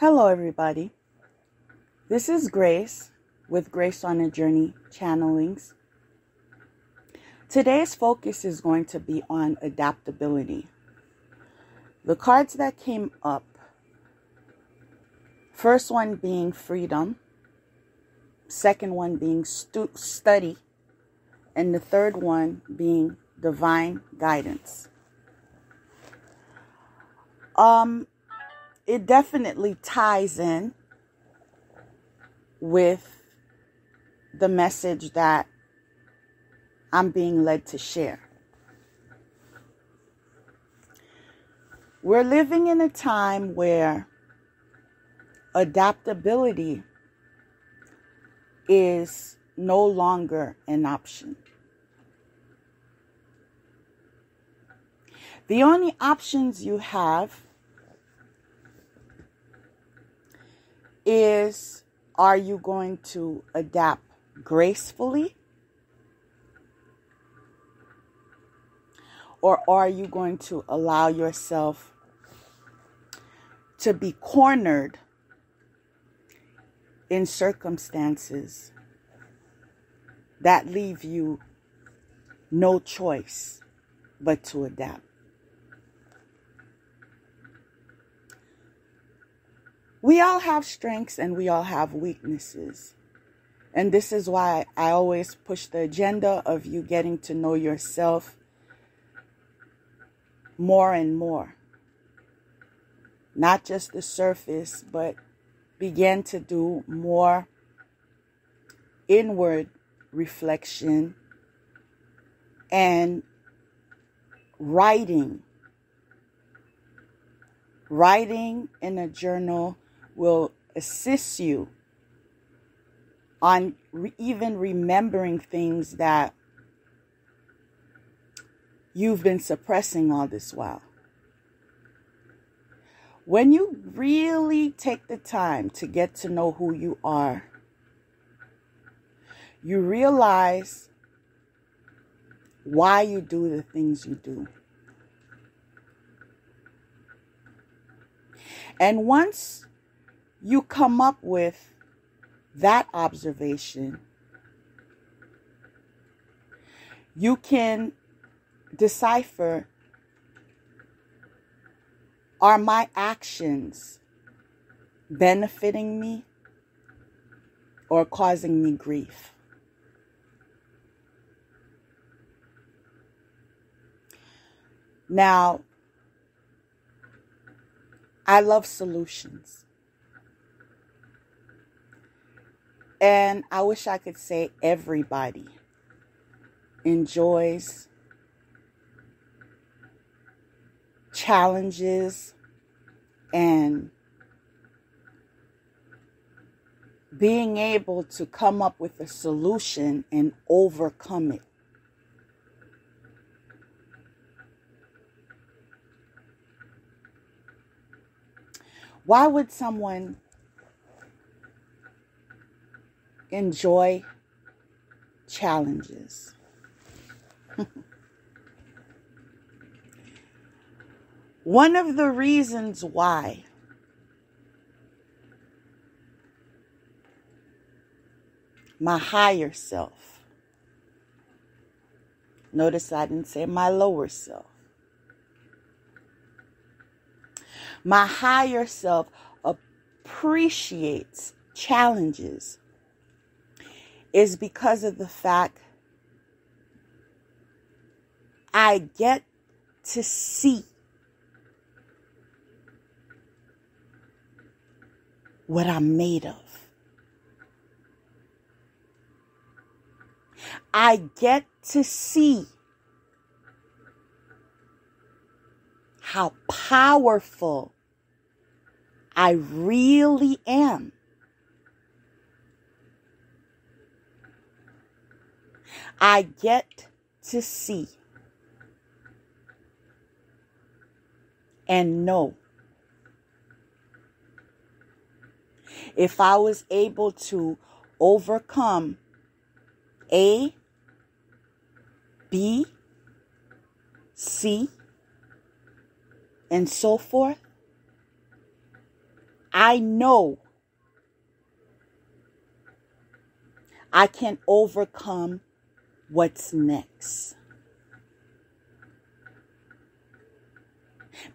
Hello, everybody. This is Grace with GraceOnAJourney channelings. Today's focus is going to be on adaptability. The cards that came up, first one being freedom, second one being study, and the third one being divine guidance. It definitely ties in with the message that I'm being led to share. We're living in a time where adaptability is no longer an option. The only options you have is, are you going to adapt gracefully? Or are you going to allow yourself to be cornered in circumstances that leave you no choice but to adapt? We all have strengths and we all have weaknesses. And this is why I always push the agenda of you getting to know yourself more and more. Not just the surface, but begin to do more inward reflection and writing. Writing in a journal will assist you on even remembering things that you've been suppressing all this while. When you really take the time to get to know who you are, you realize why you do the things you do. And once you come up with that observation, you can decipher, are my actions benefiting me or causing me grief? Now, I love solutions. And I wish I could say everybody enjoys challenges and being able to come up with a solution and overcome it. Why would someone enjoy challenges? One of the reasons why my higher self, notice I didn't say my lower self, my higher self appreciates challenges is because of the fact I get to see what I'm made of. I get to see how powerful I really am. I get to see and know. If I was able to overcome A, B, C, and so forth, I know I can overcome what's next.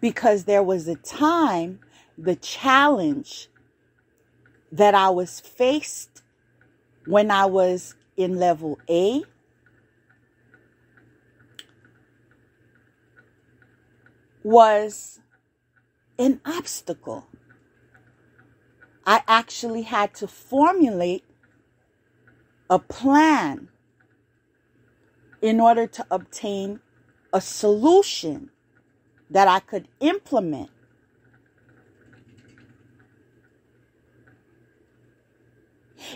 Because there was a time, the challenge that I was faced when I was in level A was an obstacle. I actually had to formulate a plan in order to obtain a solution that I could implement.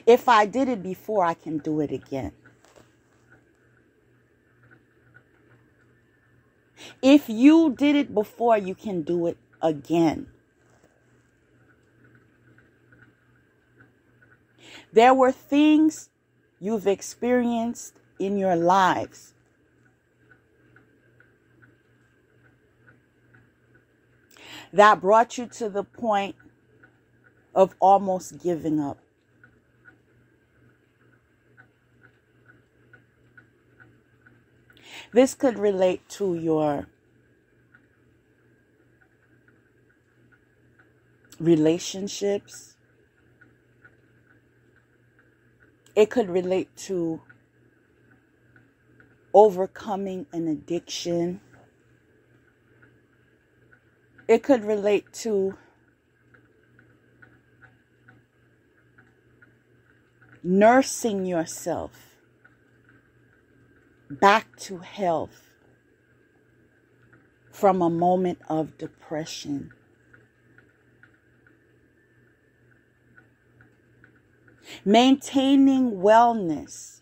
If I did it before, I can do it again. If you did it before, you can do it again. There were things you've experienced in your lives that brought you to the point of almost giving up. This could relate to your relationships. It could relate to overcoming an addiction. It could relate to nursing yourself back to health from a moment of depression. Maintaining wellness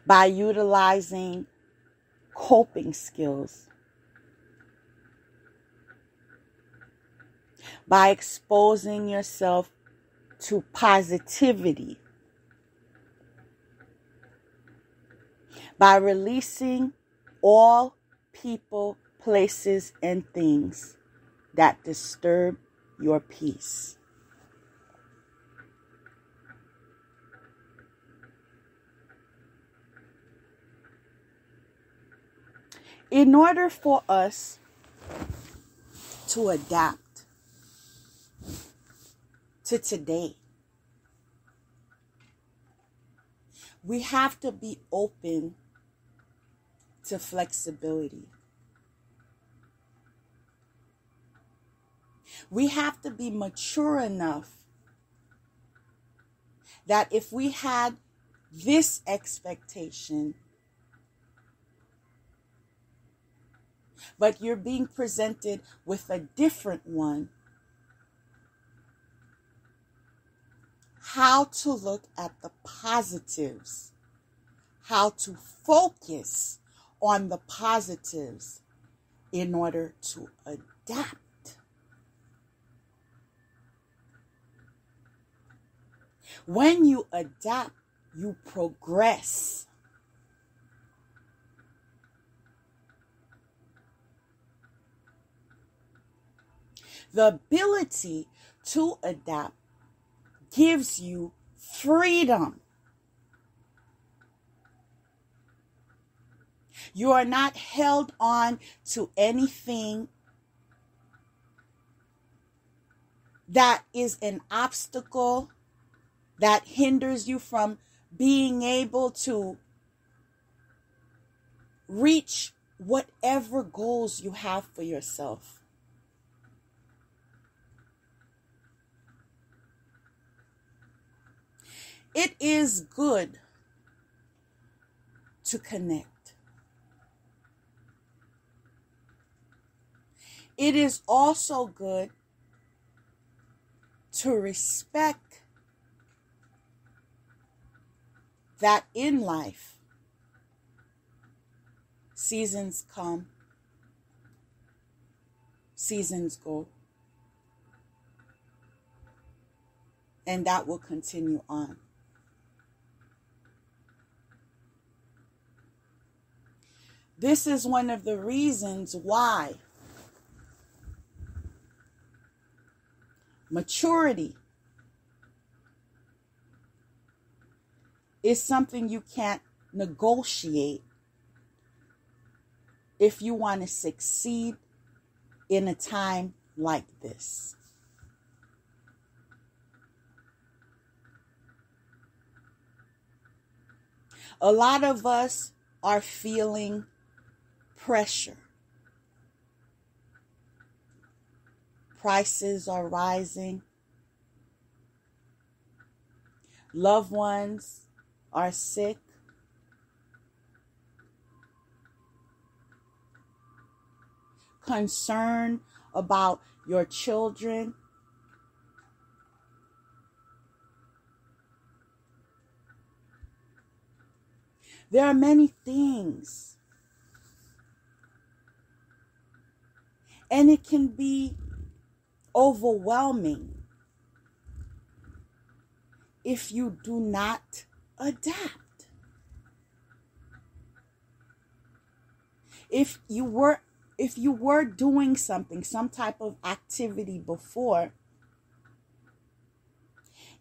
by utilizing coping skills, by exposing yourself to positivity, by releasing all people, places, and things that disturb your peace. In order for us to adapt to today, we have to be open to flexibility. We have to be mature enough that if we had this expectation, but you're being presented with a different one, how to look at the positives, how to focus on the positives in order to adapt. When you adapt, you progress. The ability to adapt gives you freedom. You are not held on to anything that is an obstacle that hinders you from being able to reach whatever goals you have for yourself. It is good to connect. It is also good to respect that in life, seasons come, seasons go, and that will continue on. This is one of the reasons why maturity is something you can't negotiate if you want to succeed in a time like this. A lot of us are feeling pressure. Prices are rising. Loved ones are sick. Concern about your children. There are many things. And it can be overwhelming if you do not adapt. If you were doing something, some type of activity before,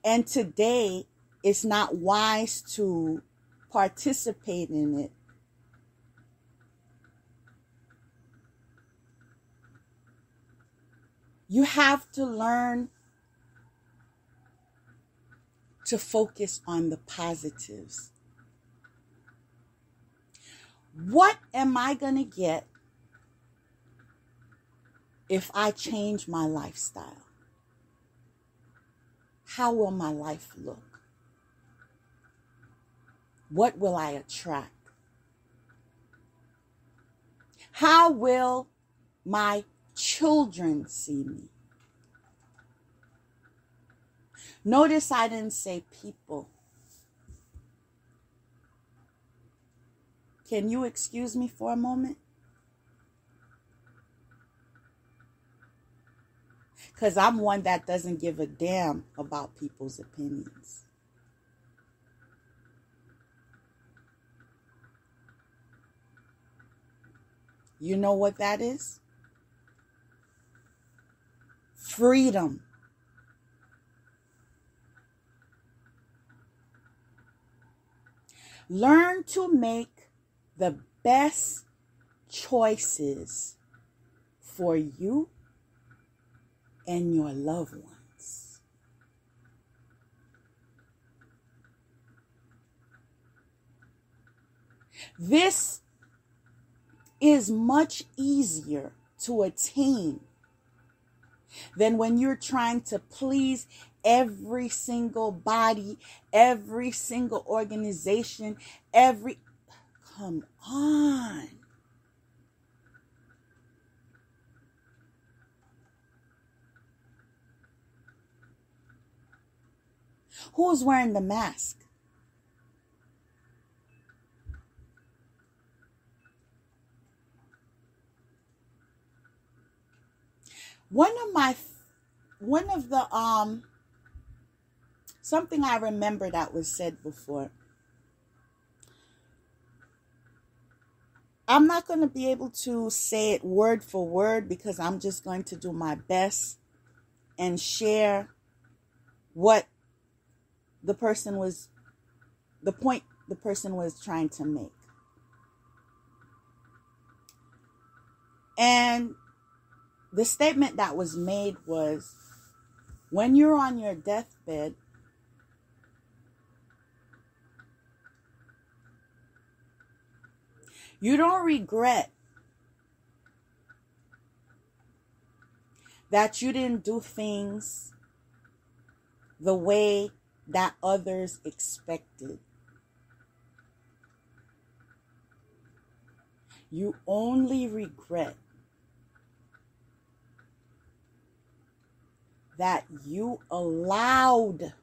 and today it's not wise to participate in it, you have to learn to focus on the positives. What am I going to get if I change my lifestyle? How will my life look? What will I attract? How will my children see me? Notice I didn't say people. Can you excuse me for a moment? Because I'm one that doesn't give a damn about people's opinions. You know what that is? Freedom. Learn to make the best choices for you and your loved ones. This is much easier to attain than when you're trying to please every single body, every single organization, come on. Who's wearing the mask? Something I remember that was said before. I'm not going to be able to say it word for word because I'm just going to do my best and share what the point the person was trying to make. And the statement that was made was, when you're on your deathbed, you don't regret that you didn't do things the way that others expected. You only regret that you allowed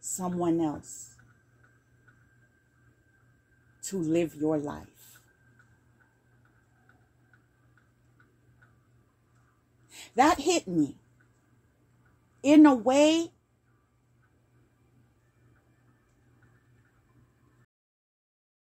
someone else to live your life. That hit me in a way